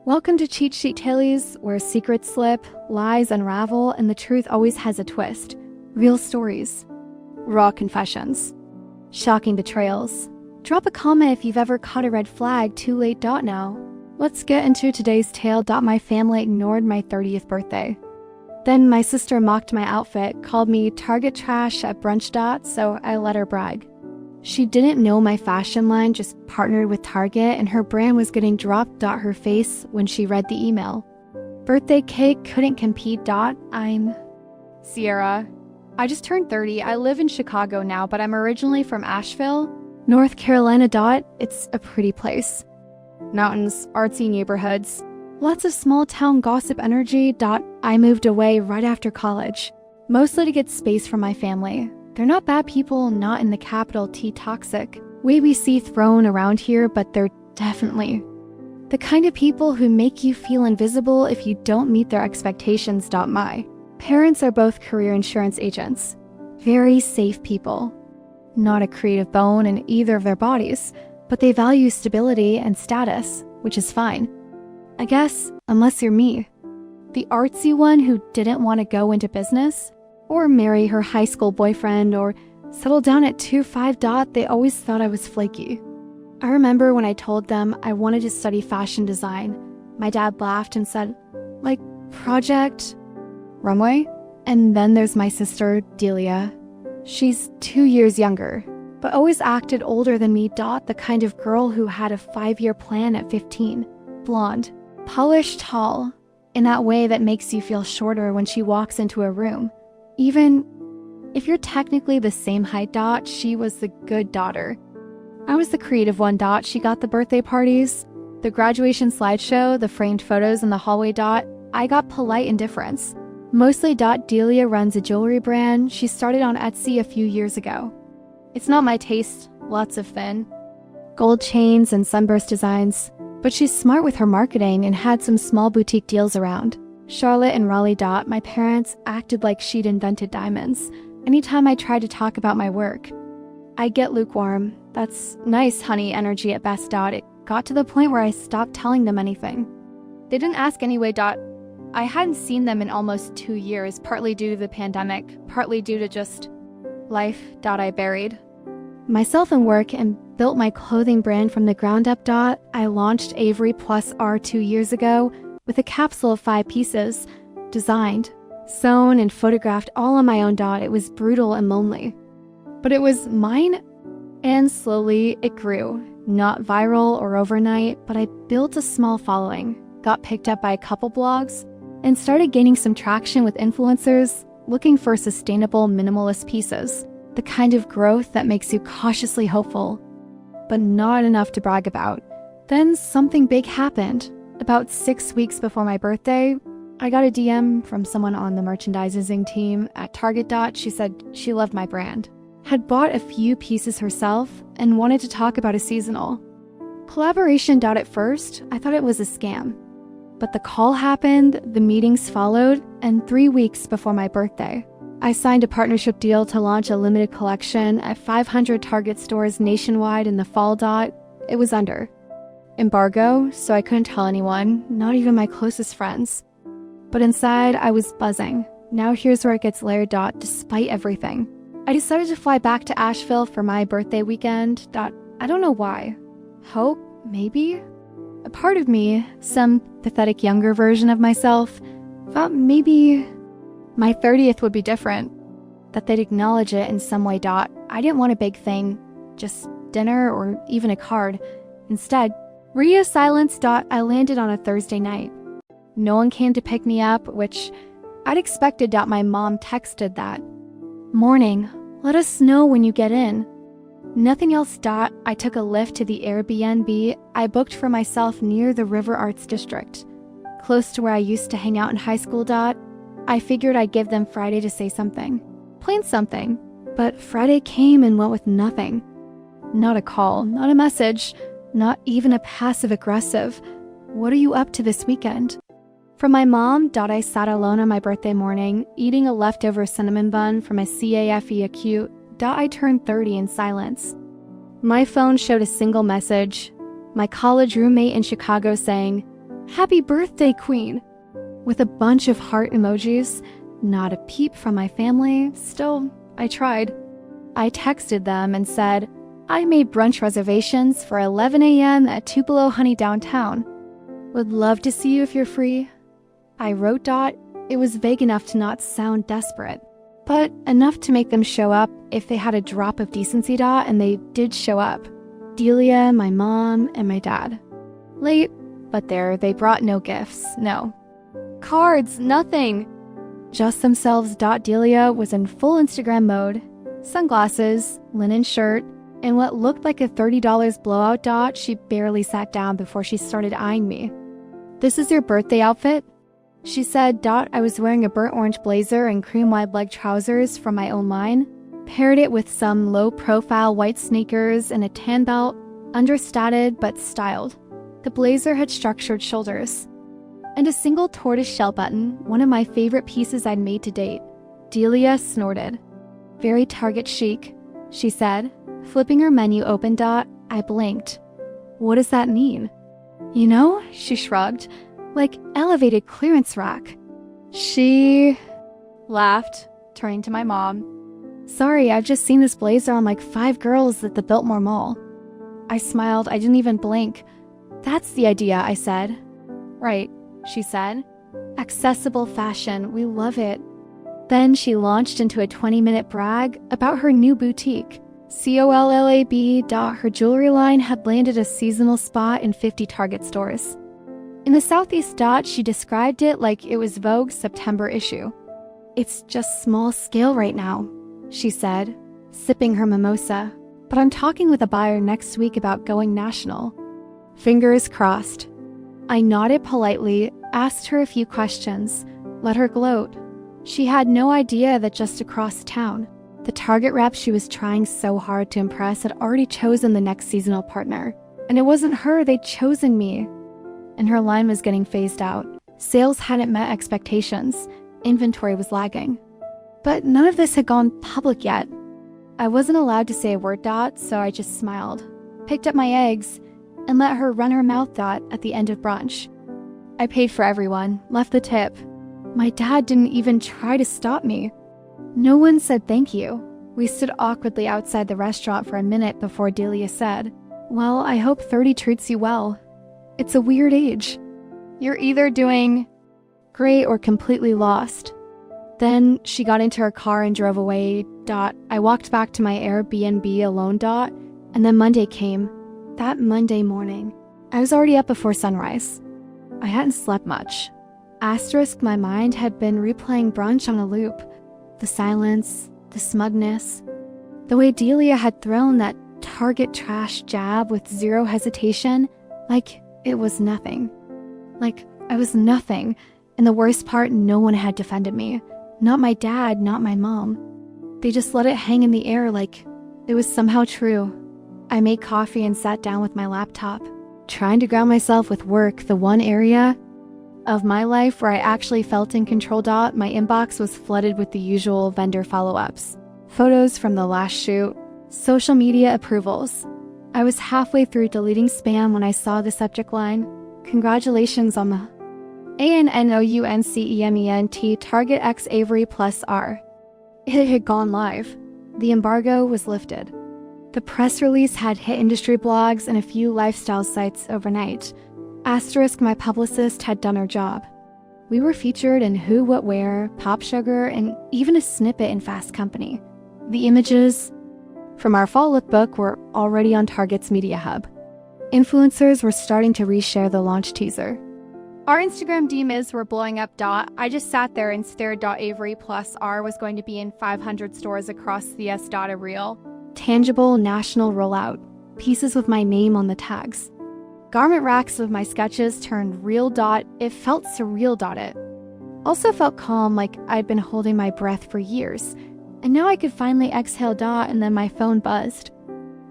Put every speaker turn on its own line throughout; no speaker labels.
Welcome to Cheat Sheet Tales, where secrets slip, lies unravel, and the truth always has a twist. Real stories. Raw confessions. Shocking betrayals. Drop a comment if you've ever caught a red flag. Too late. Now. Let's get into today's tale. My family ignored my 30th birthday. Then my sister mocked my outfit, called me Target trash at brunch. So I let her brag. She didn't know my fashion line just partnered with Target, and her brand was getting dropped. Her face when she read the email. Birthday cake couldn't compete. I'm Sierra. I just turned 30. I live in Chicago now, but I'm originally from Asheville, North Carolina. It's a pretty place. Mountains, artsy neighborhoods, lots of small town gossip energy. I moved away right after college, mostly to get space from my family. They're not bad people, not in the capital T toxic way we see thrown around here, but they're definitely the kind of people who make you feel invisible if you don't meet their expectations. My parents are both career insurance agents. Very safe people. Not a creative bone in either of their bodies, but they value stability and status, which is fine. I guess, unless you're me, the artsy one who didn't want to go into business, or marry her high school boyfriend, or settle down at 2-5. They always thought I was flaky. I remember when I told them I wanted to study fashion design, my dad laughed and said, like, Project Runway? And then there's my sister, Delia. She's 2 years younger, but always acted older than me. The kind of girl who had a 5-year plan at 15. Blonde, polished, tall, in that way that makes you feel shorter when she walks into a room. Even if you're technically the same height. She was the good daughter. I was the creative one. She got the birthday parties, the graduation slideshow, the framed photos in the hallway. I got polite indifference. Mostly. Delia runs a jewelry brand she started on Etsy a few years ago. It's not my taste, lots of thin gold chains and sunburst designs, but she's smart with her marketing and had some small boutique deals around. Charlotte and Raleigh. My parents acted like she'd invented diamonds. Anytime I tried to talk about my work, I'd get lukewarm. That's nice, honey energy at best. It got to the point where I stopped telling them anything. They didn't ask anyway. I hadn't seen them in almost 2 years, partly due to the pandemic, partly due to just life. I buried myself in work and built my clothing brand from the ground up. I launched Avery Plus R 2 years ago with a capsule of 5 pieces, designed, sewn, and photographed all on my own. It was brutal and lonely, but it was mine, and slowly it grew. Not viral or overnight, but I built a small following, got picked up by a couple blogs, and started gaining some traction with influencers looking for sustainable minimalist pieces, the kind of growth that makes you cautiously hopeful, but not enough to brag about. Then something big happened. About 6 weeks before my birthday, I got a DM from someone on the merchandising team at Target. She said she loved my brand, had bought a few pieces herself, and wanted to talk about a seasonal collaboration. At first, I thought it was a scam. But the call happened, the meetings followed, and 3 weeks before my birthday, I signed a partnership deal to launch a limited collection at 500 Target stores nationwide in the fall. It was under embargo, so I couldn't tell anyone, not even my closest friends. But inside, I was buzzing. Now here's where it gets layered. Despite everything, I decided to fly back to Asheville for my birthday weekend. I don't know why. Hope, maybe? A part of me, some pathetic younger version of myself, thought maybe my 30th would be different, that they'd acknowledge it in some way. I didn't want a big thing, just dinner or even a card. Instead, radio silence. I landed on a Thursday night. No one came to pick me up, which I'd expected. My mom texted that morning, let us know when you get in. Nothing else. I took a lift to the Airbnb I booked for myself near the River Arts District, close to where I used to hang out in high school. I figured I'd give them Friday to say something, plain something, but Friday came and went with nothing. Not a call, not a message, not even a passive-aggressive, what are you up to this weekend? From my mom. I sat alone on my birthday morning, eating a leftover cinnamon bun from a CAFE acute. I turned 30 in silence. My phone showed a single message, my college roommate in Chicago saying, Happy birthday, queen! With a bunch of heart emojis. Not a peep from my family. Still, I tried. I texted them and said, I made brunch reservations for 11 a.m. at Tupelo Honey downtown. Would love to see you if you're free. I wrote Dot. It was vague enough to not sound desperate, but enough to make them show up if they had a drop of decency, Dot, and they did show up. Delia, my mom, and my dad. Late, but they brought no gifts, no. Cards, nothing. Just themselves. Delia was in full Instagram mode. Sunglasses, linen shirt, and what looked like a $30 blowout. She barely sat down before she started eyeing me. This is your birthday outfit? She said. I was wearing a burnt orange blazer and cream wide leg trousers from my own line, paired it with some low-profile white sneakers and a tan belt, understated but styled. The blazer had structured shoulders. And a single tortoise-shell button, one of my favorite pieces I'd made to date. Delia snorted. Very Target chic, she said. Flipping her menu open. I blinked. What does that mean? You know, she shrugged, like elevated clearance rack. She laughed, turning to my mom. Sorry, I've just seen this blazer on like 5 girls at the Biltmore Mall. I smiled. I didn't even blink. That's the idea, I said. Right, she said. Accessible fashion, we love it. Then she launched into a 20-minute brag about her new boutique. COLLAB. Her jewelry line had landed a seasonal spot in 50 Target stores. In the Southeast. She described it like it was Vogue's September issue. It's just small scale right now, she said, sipping her mimosa. But I'm talking with a buyer next week about going national. Fingers crossed. I nodded politely, asked her a few questions, let her gloat. She had no idea that just across town, the Target rep she was trying so hard to impress had already chosen the next seasonal partner. And it wasn't her, they'd chosen me. And her line was getting phased out. Sales hadn't met expectations. Inventory was lagging. But none of this had gone public yet. I wasn't allowed to say a word. So I just smiled, picked up my eggs, and let her run her mouth. At the end of brunch. I paid for everyone, left the tip. My dad didn't even try to stop me. No one said thank you. We stood awkwardly outside the restaurant for a minute before Delia said, Well, I hope 30 treats you well. It's a weird age. You're either doing great or completely lost. Then she got into her car and drove away. I walked back to my Airbnb alone. And then Monday came. That Monday morning, I was already up before sunrise. I hadn't slept much. My mind had been replaying brunch on a loop. The silence, the smugness, the way Delia had thrown that Target trash jab with zero hesitation, like it was nothing. Like I was nothing, and the worst part, no one had defended me. Not my dad, not my mom. They just let it hang in the air like it was somehow true. I made coffee and sat down with my laptop, trying to ground myself with work, the one area of my life where I actually felt in control. My inbox was flooded with the usual vendor follow-ups, photos from the last shoot, social media approvals. I was halfway through deleting spam when I saw the subject line, Congratulations on the ANNOUNCEMENT Target X Avery plus R. It had gone live. The embargo was lifted. The press release had hit industry blogs and a few lifestyle sites overnight. My publicist had done her job. We were featured in Who, What, Where, Pop Sugar, and even a snippet in Fast Company. The images from our fall lookbook were already on Target's Media Hub. Influencers were starting to reshare the launch teaser. Our Instagram DMs were blowing up. I just sat there and stared. Avery plus R was going to be in 500 stores across the S. A reel. Tangible national rollout. Pieces with my name on the tags. Garment racks of my sketches turned real. It felt surreal. It also felt calm, like I'd been holding my breath for years. And now I could finally exhale. And then my phone buzzed.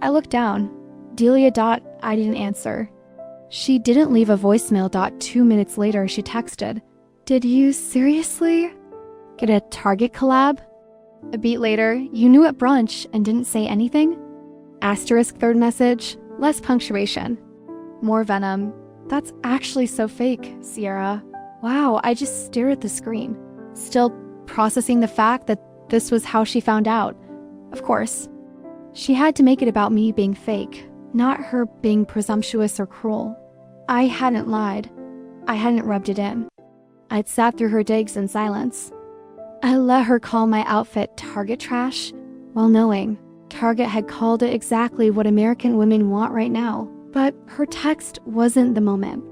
I looked down. Delia. I didn't answer. She didn't leave a voicemail. 2 minutes later, she texted, Did you seriously get a Target collab? A beat later, you knew at brunch and didn't say anything? Third message, less punctuation. More venom. That's actually so fake, Sierra. Wow, I just stared at the screen, still processing the fact that this was how she found out. Of course, she had to make it about me being fake, not her being presumptuous or cruel. I hadn't lied. I hadn't rubbed it in. I'd sat through her digs in silence. I let her call my outfit Target trash, while knowing Target had called it exactly what American women want right now. But her text wasn't the moment.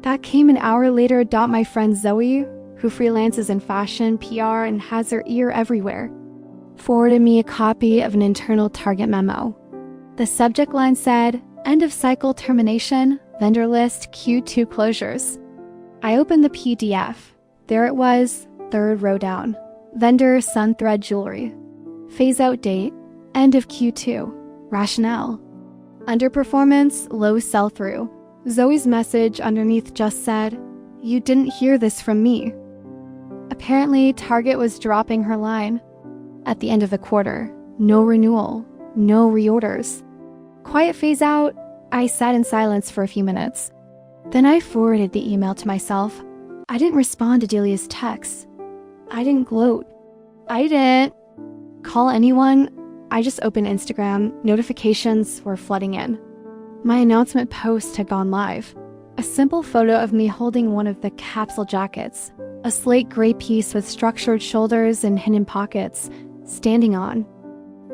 That came an hour later. My friend Zoe, who freelances in fashion, PR, and has her ear everywhere, forwarded me a copy of an internal Target memo. The subject line said, "End of cycle termination, vendor list Q2 closures." I opened the PDF. There it was, third row down. Vendor Sunthread Jewelry. Phase out date, end of Q2. Rationale. Underperformance, low sell-through. Zoe's message underneath just said, "You didn't hear this from me." Apparently, Target was dropping her line. At the end of the quarter, no renewal, no reorders. Quiet phase out. I sat in silence for a few minutes. Then I forwarded the email to myself. I didn't respond to Delia's text. I didn't gloat. I didn't call anyone. I just opened Instagram. Notifications were flooding in. My announcement post had gone live. A simple photo of me holding one of the capsule jackets, a slate gray piece with structured shoulders and hidden pockets, standing on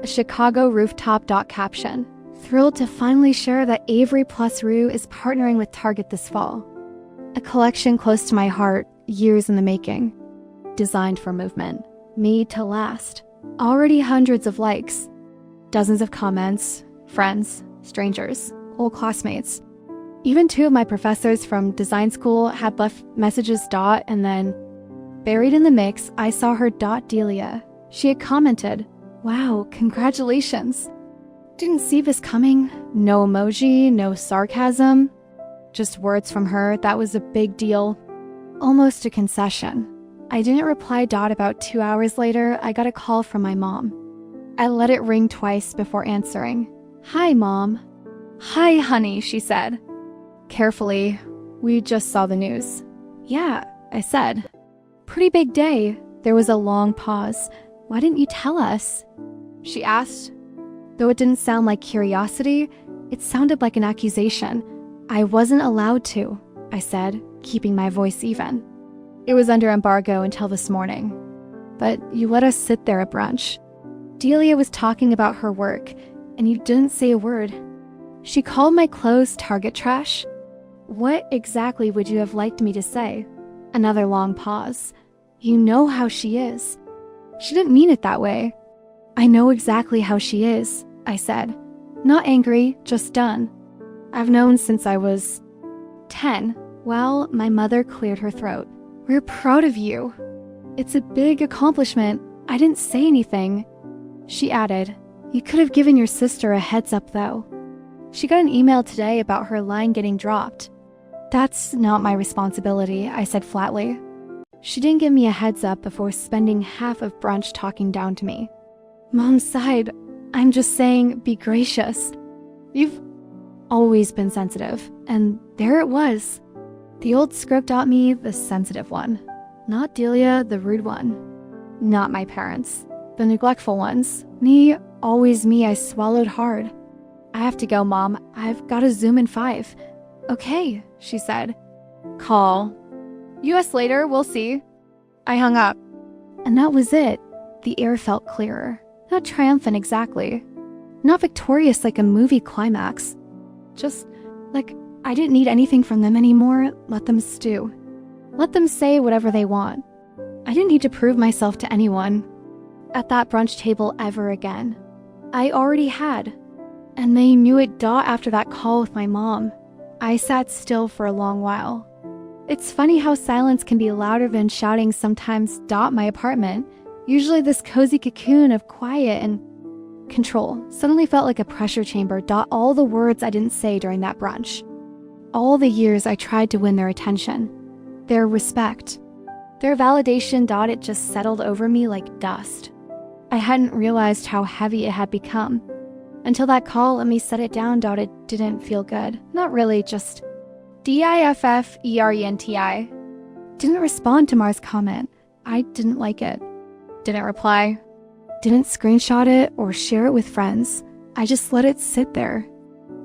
a Chicago rooftop. Caption: "Thrilled to finally share that Avery Plus Rue is partnering with Target this fall." A collection close to my heart, years in the making. Designed for movement, made to last. Already hundreds of likes, dozens of comments, friends, strangers, old classmates. Even 2 of my professors from design school had left messages. And then, buried in the mix, I saw her Delia. She had commented, "Wow, congratulations." Didn't see this coming. No emoji, no sarcasm. Just words from her. That was a big deal. Almost a concession. I didn't reply. About 2 hours later, I got a call from my mom. I let it ring twice before answering. "Hi, Mom." "Hi, honey," she said. Carefully, "We just saw the news." "Yeah," I said. "Pretty big day." There was a long pause. "Why didn't you tell us?" she asked. Though it didn't sound like curiosity, it sounded like an accusation. "I wasn't allowed to," I said, keeping my voice even. "It was under embargo until this morning. But you let us sit there at brunch. Delia was talking about her work, and you didn't say a word. She called my clothes Target trash. What exactly would you have liked me to say?" Another long pause. "You know how she is." "She didn't mean it that way." "I know exactly how she is," I said. "Not angry, just done. I've known since I was 10. Well, my mother cleared her throat. "We're proud of you. It's a big accomplishment." I didn't say anything. She added, "You could have given your sister a heads up, though. She got an email today about her line getting dropped." "That's not my responsibility," I said flatly. She didn't give me a heads up before spending half of brunch talking down to me. Mom sighed. "I'm just saying, be gracious. You've always been sensitive." And there it was. The old script taught me, the sensitive one. Not Delia, the rude one. Not my parents, the neglectful ones. Me, always me. I swallowed hard. "I have to go, Mom. I've got to Zoom in 5. "Okay," she said. "Call. US later, we'll see." I hung up. And that was it. The air felt clearer. Not triumphant exactly. Not victorious like a movie climax. Just like I didn't need anything from them anymore. Let them stew. Let them say whatever they want. I didn't need to prove myself to anyone at that brunch table ever again. I already had. And they knew it. After that call with my mom, I sat still for a long while. It's funny how silence can be louder than shouting sometimes. My apartment, usually this cozy cocoon of quiet and control, suddenly felt like a pressure chamber. All the words I didn't say during that brunch. All the years I tried to win their attention, their respect, their validation. It just settled over me like dust. I hadn't realized how heavy it had become until that call let me set it down. It didn't feel good. Not really, just DIFFERENTI. Didn't respond to Mars' comment. I didn't like it. Didn't reply. Didn't screenshot it or share it with friends. I just let it sit there.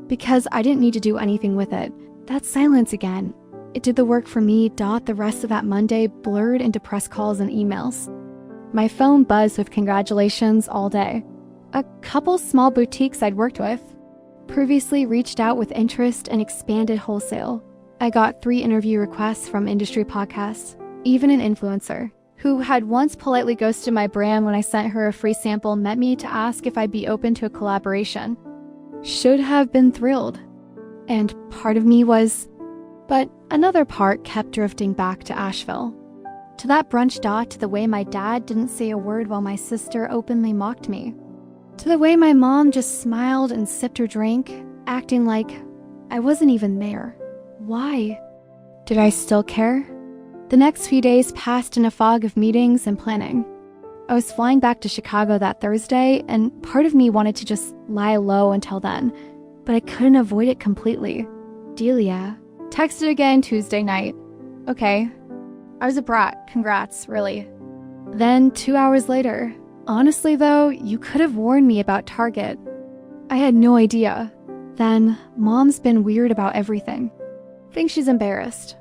Because I didn't need to do anything with it. That silence again. It did the work for me. The rest of that Monday blurred into press calls and emails. My phone buzzed with congratulations all day. A couple small boutiques I'd worked with previously reached out with interest and expanded wholesale. I got 3 interview requests from industry podcasts, even an influencer who had once politely ghosted my brand when I sent her a free sample met me to ask if I'd be open to a collaboration. Should have been thrilled. And part of me was, but another part kept drifting back to Asheville. To that brunch to the way my dad didn't say a word while my sister openly mocked me. To the way my mom just smiled and sipped her drink, acting like I wasn't even there. Why? Did I still care? The next few days passed in a fog of meetings and planning. I was flying back to Chicago that Thursday, and part of me wanted to just lie low until then, but I couldn't avoid it completely. Delia texted again Tuesday night. Okay. I was a brat. Congrats, really. Then 2 hours later. Honestly, though, you could have warned me about Target. I had no idea. Then, Mom's been weird about everything. Think she's embarrassed.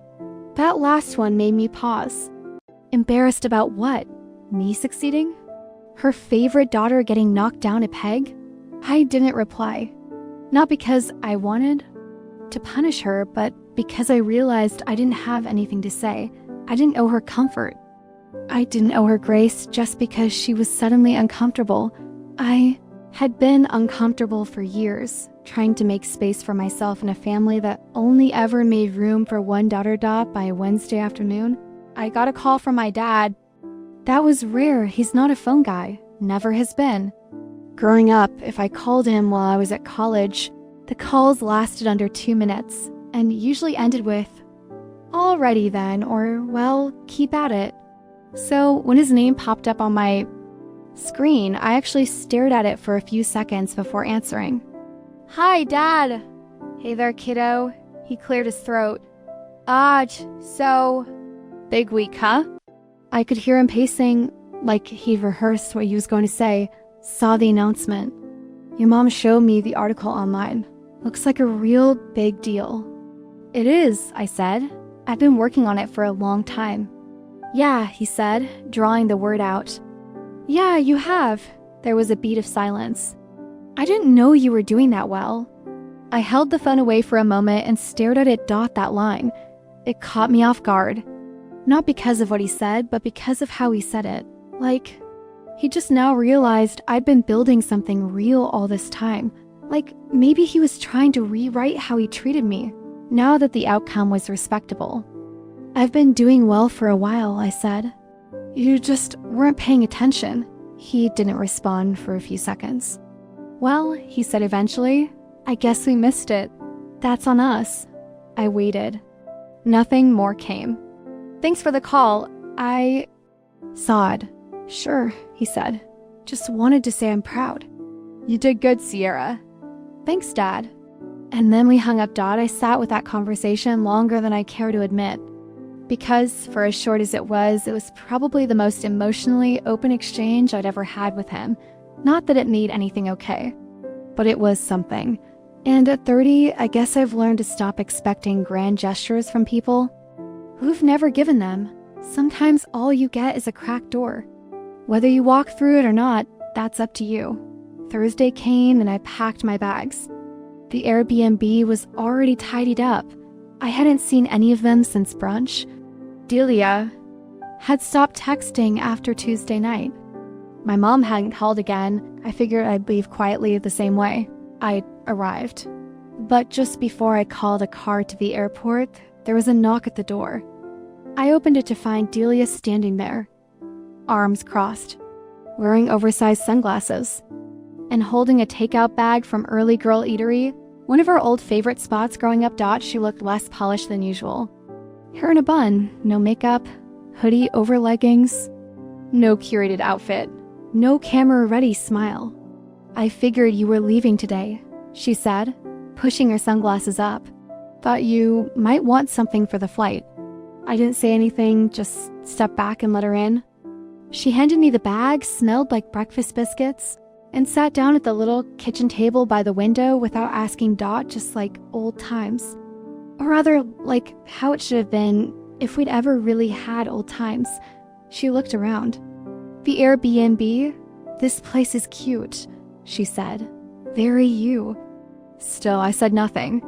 That last one made me pause. Embarrassed about what? Me succeeding? Her favorite daughter getting knocked down a peg? I didn't reply. Not because I wanted to punish her, but because I realized I didn't have anything to say. I didn't owe her comfort. I didn't owe her grace just because she was suddenly uncomfortable. I had been uncomfortable for years, trying to make space for myself in a family that only ever made room for one daughter by Wednesday afternoon. I got a call from my dad. That was rare. He's not a phone guy. Never has been. Growing up, if I called him while I was at college, the calls lasted under 2 minutes and usually ended with, "Alrighty then," or, "Well, keep at it." So when his name popped up on my screen, I actually stared at it for a few seconds before answering. "Hi, Dad." "Hey there, kiddo." He cleared his throat. So... Big week, huh?" I could hear him pacing like he'd rehearsed what he was going to say. Saw the announcement. "Your mom showed me the article online. Looks like a real big deal." "It is," I said. "I've been working on it for a long time." "Yeah," he said, drawing the word out. "Yeah, you have." There was a beat of silence. "I didn't know you were doing that well." I held the phone away for a moment and stared at it that line. It caught me off guard. Not because of what he said, but because of how he said it. Like, he just now realized I'd been building something real all this time. Like, maybe he was trying to rewrite how he treated me, now that the outcome was respectable. "I've been doing well for a while," I said. "You just weren't paying attention." He didn't respond for a few seconds. "Well," he said eventually, "I guess we missed it. That's on us." I waited. Nothing more came. "Thanks for the call. I..." Sawed. "Sure," he said. "Just wanted to say I'm proud." "You did good, Sierra." "Thanks, Dad." And then we hung up. I sat with that conversation longer than I care to admit. Because, for as short as it was probably the most emotionally open exchange I'd ever had with him. Not that it made anything okay, but it was something. And at 30, I guess I've learned to stop expecting grand gestures from people who've never given them. Sometimes all you get is a cracked door. Whether you walk through it or not, that's up to you. Thursday came and I packed my bags. The Airbnb was already tidied up. I hadn't seen any of them since brunch. Delia had stopped texting after Tuesday night. My mom hadn't called again. I figured I'd leave quietly the same way. I'd arrived. But just before I called a car to the airport, there was a knock at the door. I opened it to find Delia standing there, arms crossed, wearing oversized sunglasses, and holding a takeout bag from Early Girl Eatery, one of our old favorite spots growing up. She looked less polished than usual. Hair in a bun, no makeup, hoodie over leggings, no curated outfit, no camera-ready smile. "I figured you were leaving today," she said, pushing her sunglasses up. Thought you might want something for the flight. I didn't say anything, just stepped back and let her in. She handed me the bag, smelled like breakfast biscuits, and sat down at the little kitchen table by the window without asking Dot, just like old times. Or rather, like how it should have been if we'd ever really had old times. She looked around. The Airbnb? This place is cute, she said. Very you. Still, I said nothing.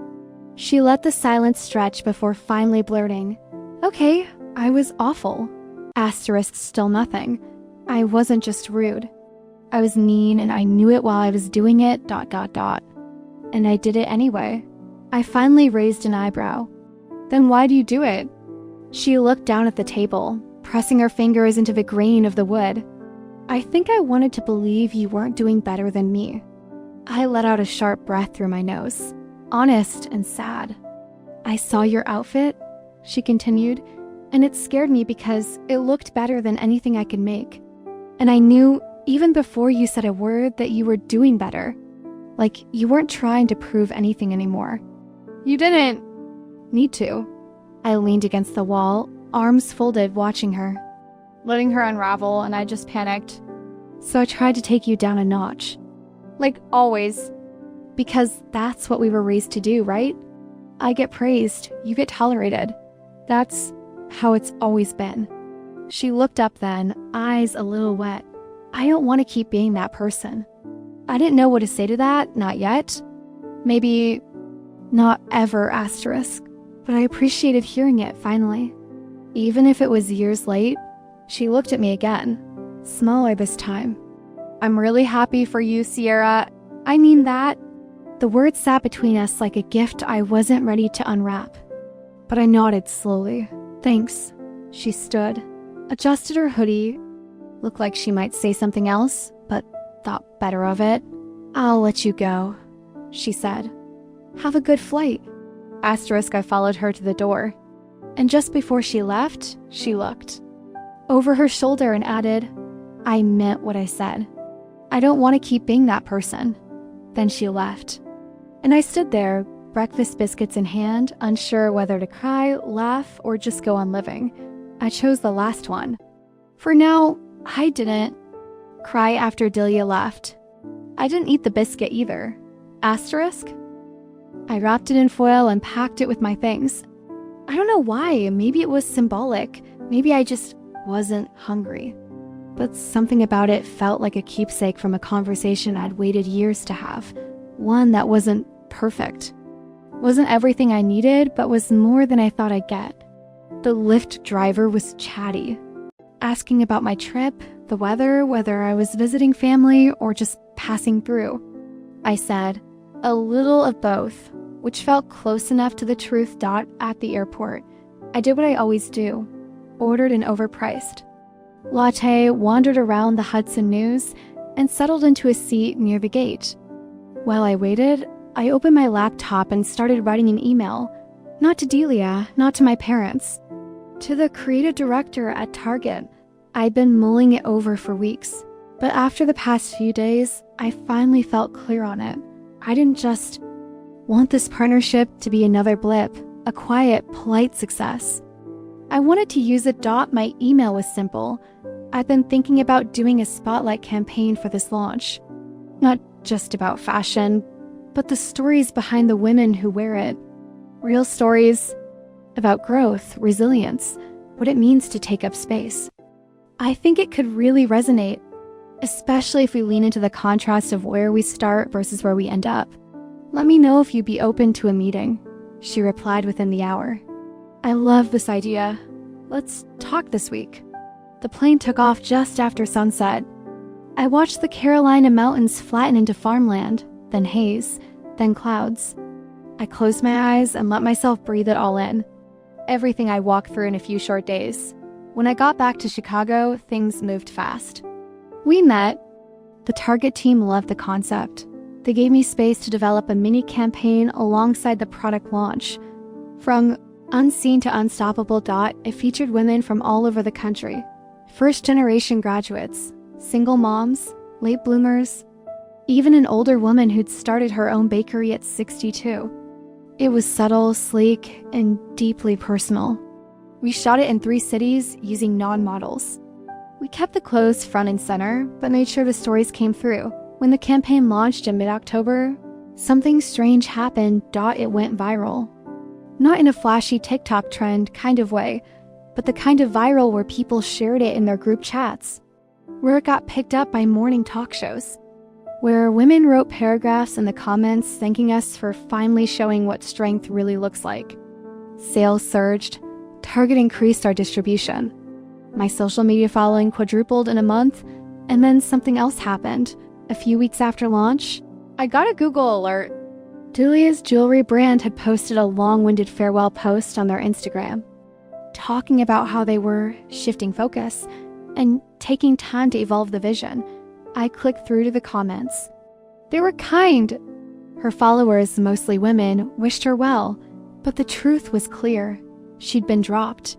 She let the silence stretch before finally blurting, "Okay, I was awful. Asterisk still nothing. I wasn't just rude. I was mean and I knew it while I was doing it, ... And I did it anyway." I finally raised an eyebrow. "Then why do you do it?" She looked down at the table, pressing her fingers into the grain of the wood. "I think I wanted to believe you weren't doing better than me." I let out a sharp breath through my nose, honest and sad. "I saw your outfit," she continued, "and it scared me because it looked better than anything I could make. And I knew, even before you said a word, that you were doing better. Like you weren't trying to prove anything anymore. You didn't need to." I leaned against the wall, arms folded, watching her, letting her unravel, and I just panicked. "So I tried to take you down a notch. Like always. Because that's what we were raised to do, right? I get praised, you get tolerated. That's how it's always been." She looked up then, eyes a little wet. "I don't want to keep being that person." I didn't know what to say to that, not yet. Maybe not ever, asterisk. But I appreciated hearing it finally. Even if it was years late, she looked at me again, smaller this time. "I'm really happy for you, Sierra. I mean that." The words sat between us like a gift I wasn't ready to unwrap. But I nodded slowly. "Thanks." She stood, adjusted her hoodie, looked like she might say something else, but thought better of it. "I'll let you go," she said. "Have a good flight." Asterisk, I followed her to the door. And just before she left, she looked over her shoulder and added, "I meant what I said. I don't want to keep being that person." Then she left. And I stood there, breakfast biscuits in hand, unsure whether to cry, laugh, or just go on living. I chose the last one. For now, I didn't cry after Delia left. I didn't eat the biscuit either. Asterisk? I wrapped it in foil and packed it with my things. I don't know why, maybe it was symbolic. Maybe I just wasn't hungry. But something about it felt like a keepsake from a conversation I'd waited years to have. One that wasn't perfect. Wasn't everything I needed, but was more than I thought I'd get. The Lyft driver was chatty, asking about my trip, the weather, whether I was visiting family or just passing through. I said, a little of both, which felt close enough to the truth. At the airport, I did what I always do, ordered an overpriced latte, wandered around the Hudson News, and settled into a seat near the gate. While I waited, I opened my laptop and started writing an email. Not to Delia, not to my parents. To the creative director at Target. I'd been mulling it over for weeks, but after the past few days, I finally felt clear on it. I didn't just want this partnership to be another blip, a quiet, polite success. I wanted to use it. My email was simple. I've been thinking about doing a spotlight campaign for this launch. Not just about fashion, but the stories behind the women who wear it. Real stories about growth, resilience, what it means to take up space. I think it could really resonate, especially if we lean into the contrast of where we start versus where we end up. Let me know if you'd be open to a meeting, she replied within the hour. I love this idea. Let's talk this week. The plane took off just after sunset. I watched the Carolina mountains flatten into farmland, then haze, then clouds. I closed my eyes and let myself breathe it all in. Everything I walked through in a few short days. When I got back to Chicago, things moved fast. We met. The Target team loved the concept. They gave me space to develop a mini campaign alongside the product launch. From Unseen to Unstoppable. It featured women from all over the country. First-generation graduates, single moms, late bloomers, even an older woman who'd started her own bakery at 62. It was subtle, sleek, and deeply personal. We shot it in 3 cities using non-models. We kept the clothes front and center, but made sure the stories came through. When the campaign launched in mid-October, something strange happened. It went viral. Not in a flashy TikTok trend kind of way, but the kind of viral where people shared it in their group chats, where it got picked up by morning talk shows, where women wrote paragraphs in the comments thanking us for finally showing what strength really looks like. Sales surged. Target increased our distribution. My social media following quadrupled in a month, and then something else happened. A few weeks after launch, I got a Google alert. Delia's jewelry brand had posted a long-winded farewell post on their Instagram, talking about how they were shifting focus and taking time to evolve the vision. I clicked through to the comments. They were kind. Her followers, mostly women, wished her well, but the truth was clear. She'd been dropped.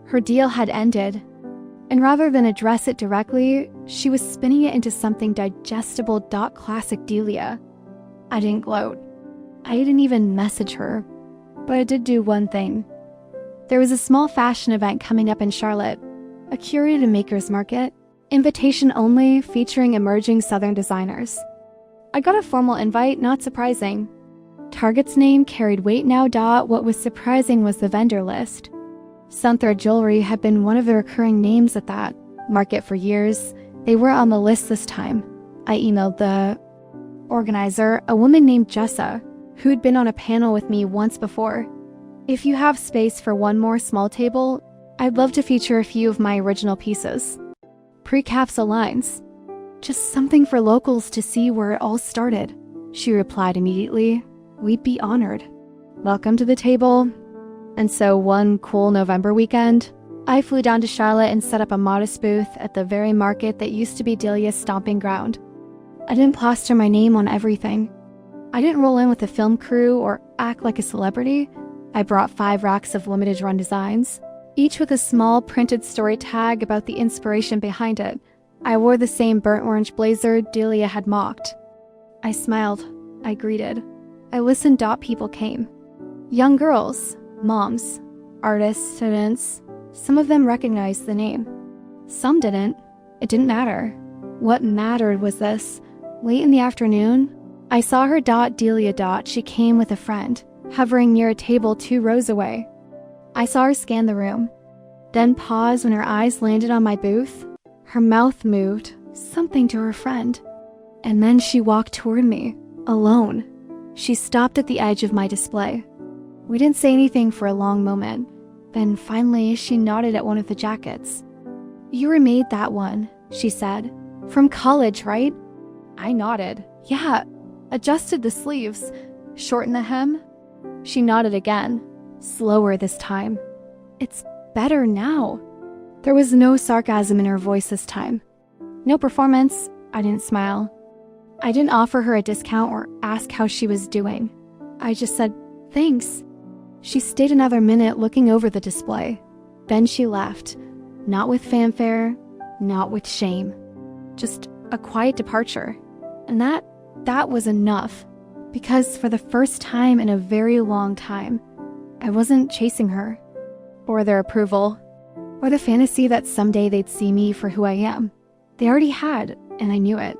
Her deal had ended. And rather than address it directly, she was spinning it into something digestible. Classic Delia. I didn't gloat. I didn't even message her, but I did do one thing. There was a small fashion event coming up in Charlotte, a curated makers market, invitation only, featuring emerging Southern designers. I got a formal invite, not surprising. Target's name carried weight now. What was surprising was the vendor list. Sunthread Jewelry had been one of the recurring names at that market for years. They were on the list this time. I emailed the organizer, a woman named Jessa, who'd been on a panel with me once before. If you have space for one more small table, I'd love to feature a few of my original pieces. Pre-capsule lines. Just something for locals to see where it all started. She replied immediately, "We'd be honored. Welcome to the table." And so one cool November weekend, I flew down to Charlotte and set up a modest booth at the very market that used to be Delia's stomping ground. I didn't plaster my name on everything. I didn't roll in with a film crew or act like a celebrity. I brought 5 racks of limited run designs, each with a small printed story tag about the inspiration behind it. I wore the same burnt orange blazer Delia had mocked. I smiled. I greeted. I listened. People came. Young girls, moms, artists, students. Some of them recognized the name. Some didn't. It didn't matter. What mattered was this. Late in the afternoon, I saw her. Delia. She came with a friend, hovering near a table 2 rows away. I saw her scan the room, then pause when her eyes landed on my booth. Her mouth moved, something to her friend. And then she walked toward me, alone. She stopped at the edge of my display. We didn't say anything for a long moment. Then finally, she nodded at one of the jackets. "You remade that one," she said. "From college, right?" I nodded. "Yeah, adjusted the sleeves, shortened the hem." She nodded again, slower this time. "It's better now." There was no sarcasm in her voice this time. No performance. I didn't smile. I didn't offer her a discount or ask how she was doing. I just said, "Thanks." She stayed another minute looking over the display. Then she left, not with fanfare, not with shame. Just a quiet departure. And that was enough. Because for the first time in a very long time, I wasn't chasing her, or their approval, or the fantasy that someday they'd see me for who I am. They already had, and I knew it.